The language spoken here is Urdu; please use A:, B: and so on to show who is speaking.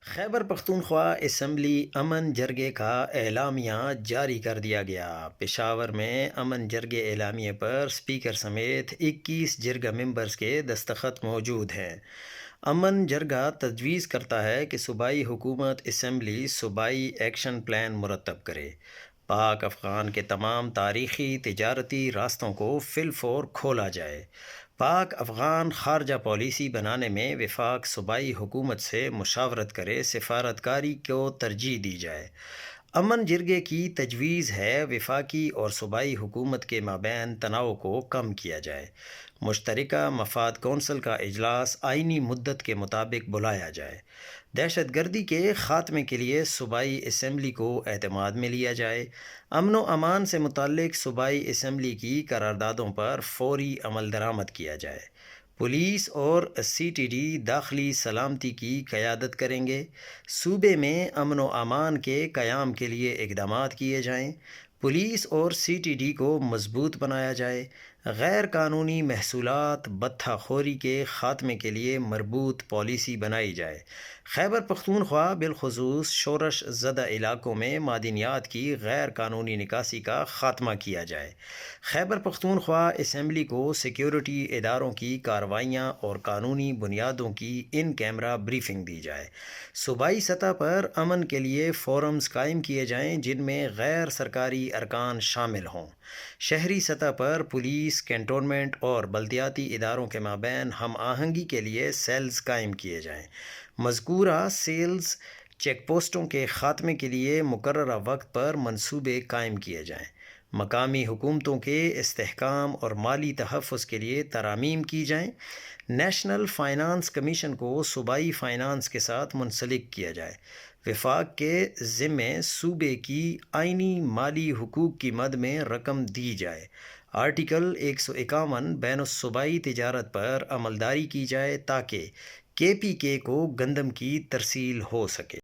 A: خیبر پختونخوا اسمبلی امن جرگے کا اعلامیہ جاری کر دیا گیا۔ پشاور میں امن جرگے اعلامیے پر اسپیکر سمیت 21 جرگہ ممبرز کے دستخط موجود ہیں۔ امن جرگہ تجویز کرتا ہے کہ صوبائی حکومت اسمبلی صوبائی ایکشن پلان مرتب کرے۔ پاک افغان کے تمام تاریخی تجارتی راستوں کو فی الفور کھولا جائے۔ پاک افغان خارجہ پالیسی بنانے میں وفاق صوبائی حکومت سے مشاورت کرے، سفارتکاری کو ترجیح دی جائے۔ امن جرگے کی تجویز ہے وفاقی اور صوبائی حکومت کے مابین تناؤ کو کم کیا جائے۔ مشترکہ مفاد کونسل کا اجلاس آئینی مدت کے مطابق بلایا جائے۔ دہشت گردی کے خاتمے کے لیے صوبائی اسمبلی کو اعتماد میں لیا جائے۔ امن و امان سے متعلق صوبائی اسمبلی کی قراردادوں پر فوری عمل درآمد کیا جائے۔ پولیس اور سی ٹی ڈی داخلی سلامتی کی قیادت کریں گے۔ صوبے میں امن و امان کے قیام کے لیے اقدامات کیے جائیں۔ پولیس اور سی ٹی ڈی کو مضبوط بنایا جائے۔ غیر قانونی محصولات بتہ خوری کے خاتمے کے لیے مربوط پالیسی بنائی جائے۔ خیبر پختونخوا بالخصوص شورش زدہ علاقوں میں معدنیات کی غیر قانونی نکاسی کا خاتمہ کیا جائے۔ خیبر پختونخوا اسمبلی کو سیکیورٹی اداروں کی کارروائیاں اور قانونی بنیادوں کی ان کیمرہ بریفنگ دی جائے۔ صوبائی سطح پر امن کے لیے فورمز قائم کیے جائیں جن میں غیر سرکاری ارکان شامل ہوں۔ شہری سطح پر پولیس، کنٹونمنٹ اور بلدیاتی اداروں کے مابین ہم آہنگی کے لیے سیلز قائم کیے جائیں۔ مذکورہ سیلز چیک پوسٹوں کے خاتمے کے لیے مقررہ وقت پر منصوبے قائم کیے جائیں۔ مقامی حکومتوں کے استحکام اور مالی تحفظ کے لیے ترامیم کی جائیں۔ نیشنل فائنانس کمیشن کو صوبائی فائنانس کے ساتھ منسلک کیا جائے۔ وفاق کے ذمے صوبے کی آئینی مالی حقوق کی مد میں رقم دی جائے۔ آرٹیکل 151 بین الصوبائی تجارت پر عملداری کی جائے تاکہ کے پی کے کو گندم کی ترسیل ہو سکے۔